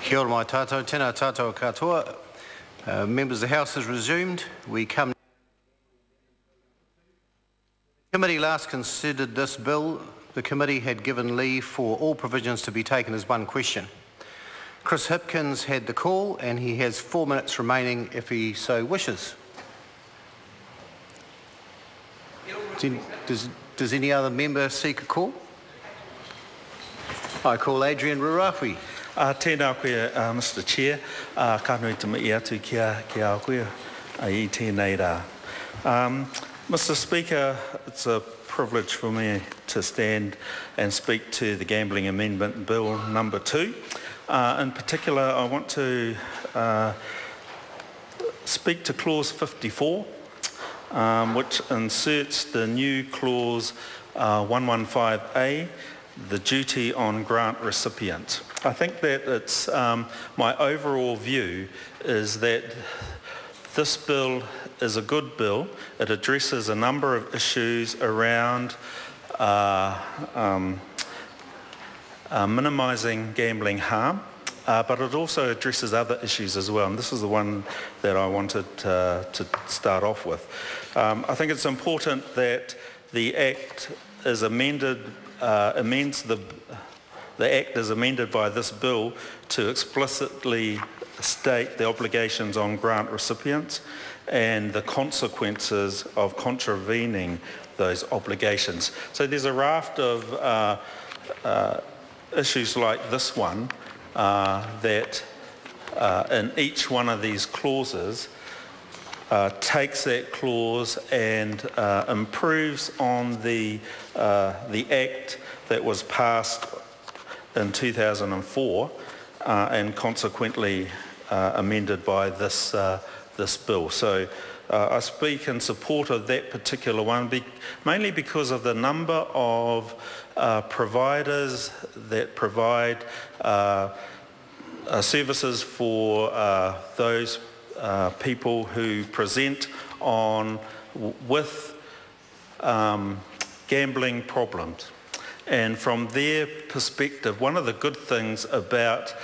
Kia ora mai tātou, tēnā tātou katoa. Members, the House has resumed. We come. The committee last considered this bill. The committee had given leave for all provisions to be taken as one question. Chris Hipkins had the call and he has 4 minutes remaining if he so wishes. Does any other member seek a call? I call Adrian Rurahui. Tēnā koe, Mr Chair, ka nui te mai atu kia au koe I tēnei rā. Mr Speaker, it's a privilege for me to stand and speak to the Gambling Amendment Bill number 2. In particular, I want to speak to clause 54, which inserts the new clause 115A, the duty on grant recipient. I think that it's my overall view is that this bill is a good bill. It addresses a number of issues around minimising gambling harm, but it also addresses other issues as well, and this is the one that I wanted to start off with. I think it's important that the Act is amended, the Act is amended by this bill to explicitly state the obligations on grant recipients and the consequences of contravening those obligations. So there's a raft of issues like this one that in each one of these clauses takes that clause and improves on the Act that was passed in 2004 and consequently amended by this bill. So I speak in support of that particular one, mainly because of the number of providers that provide services for those people who present with gambling problems. And from their perspective, one of the good things about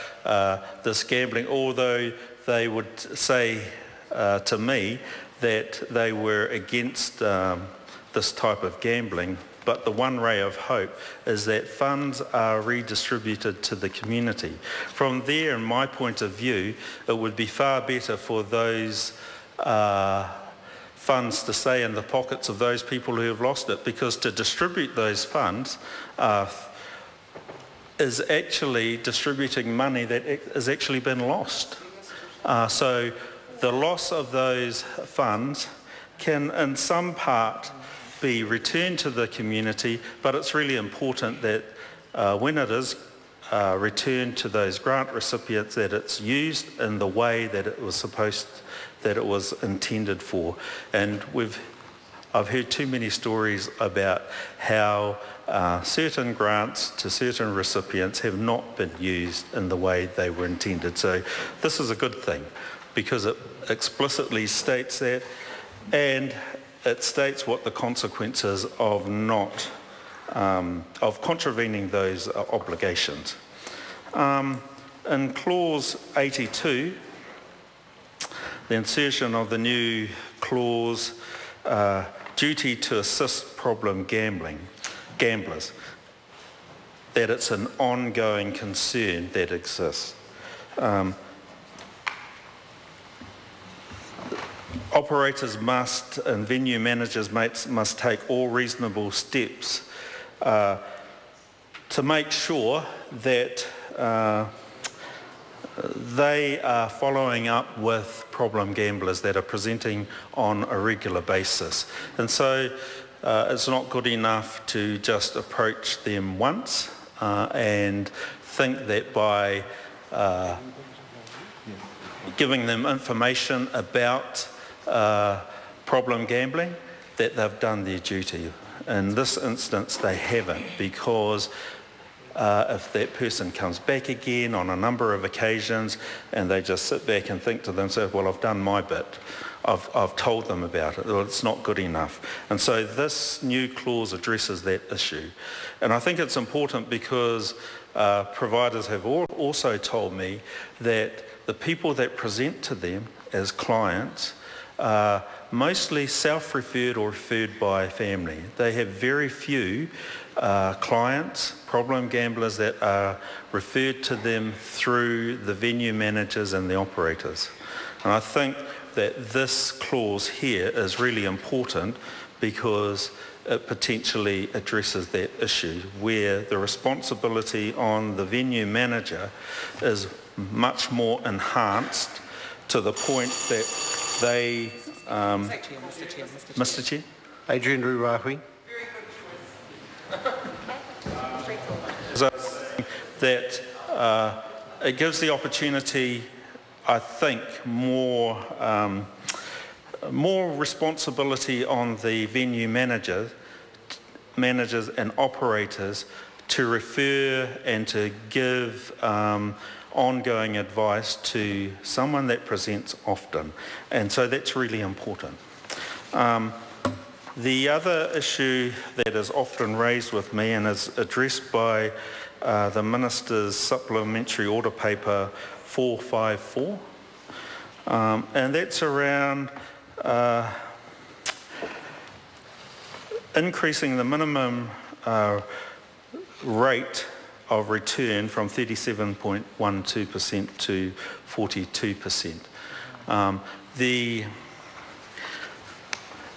this gambling, although they would say to me that they were against this type of gambling, but the one ray of hope is that funds are redistributed to the community. From there, in my point of view, it would be far better for those funds to stay in the pockets of those people who have lost it, because to distribute those funds is actually distributing money that has actually been lost. So the loss of those funds can in some part be returned to the community, but it's really important that when it is returned to those grant recipients, that it's used in the way that it was intended for. And I've heard too many stories about how certain grants to certain recipients have not been used in the way they were intended. So this is a good thing because it explicitly states that, and it states what the consequences of contravening those obligations. In clause 82, the insertion of the new clause, duty to assist problem gamblers, that it's an ongoing concern that exists. Operators must, and venue managers must take all reasonable steps to make sure that they are following up with problem gamblers that are presenting on a regular basis. And so it's not good enough to just approach them once and think that by giving them information about problem gambling, that they've done their duty. In this instance, they haven't, because if that person comes back again on a number of occasions and they just sit back and think to themselves, well, I've done my bit, I've told them about it, well, it's not good enough. And so this new clause addresses that issue. And I think it's important because providers have also told me that the people that present to them as clients are mostly self-referred or referred by family. They have very few clients, problem gamblers, that are referred to them through the venue managers and the operators. And I think that this clause here is really important because it potentially addresses that issue where the responsibility on the venue manager is much more enhanced to the point that they... Mr. Chair? Adrian Rurahui. That it gives the opportunity, I think, more responsibility on the venue managers and operators to refer and to give ongoing advice to someone that presents often, and so that's really important. The other issue that is often raised with me and is addressed by the Minister's Supplementary Order Paper 454, and that's around increasing the minimum rate of return from 37.12% to 42%.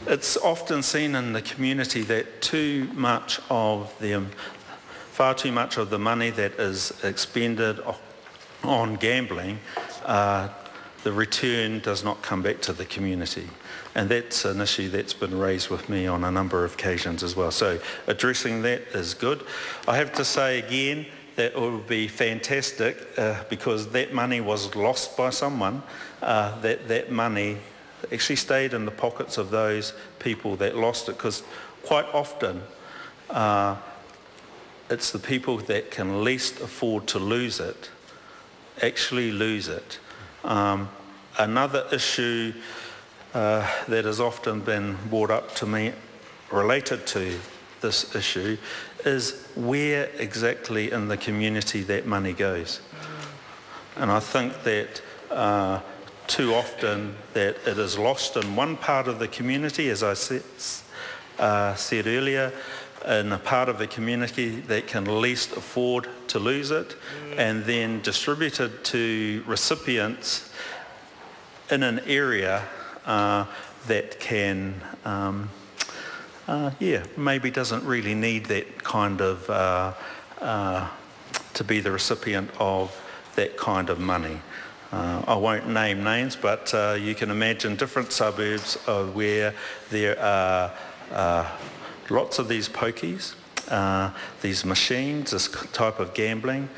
It's often seen in the community that far too much of the money that is expended on gambling, the return does not come back to the community. And that's an issue that's been raised with me on a number of occasions as well. So addressing that is good. I have to say again that it would be fantastic because that money was lost by someone, that money actually stayed in the pockets of those people that lost it, because quite often it's the people that can least afford to lose it actually lose it. Another issue that has often been brought up to me related to this issue is where exactly in the community that money goes. And I think that too often that it is lost in one part of the community, as I said earlier, in a part of the community that can least afford to lose it, and then distributed to recipients in an area that can, maybe doesn't really need that kind of, to be the recipient of that kind of money. I won't name names, but you can imagine different suburbs where there are lots of these pokies, these machines, this type of gambling,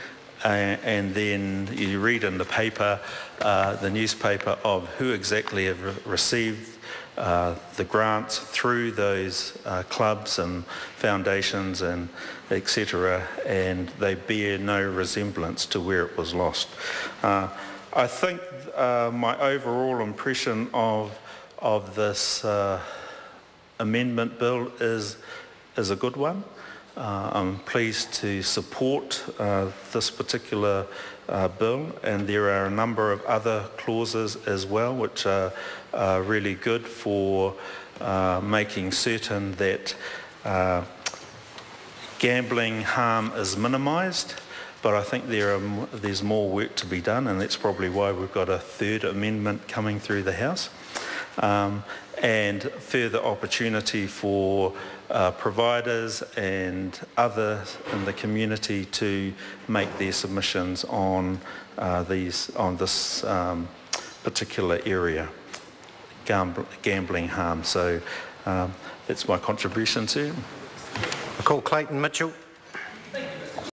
and then you read in the paper, the newspaper, of who exactly have received the grants through those clubs and foundations and etc., and they bear no resemblance to where it was lost. I think my overall impression of this amendment bill is a good one. I'm pleased to support this particular bill, and there are a number of other clauses as well which are really good for making certain that gambling harm is minimised. But I think there's more work to be done, and that's probably why we've got a third amendment coming through the House. And further opportunity for providers and others in the community to make their submissions on this particular area, gambling harm. So that's my contribution to it. I call Clayton Mitchell.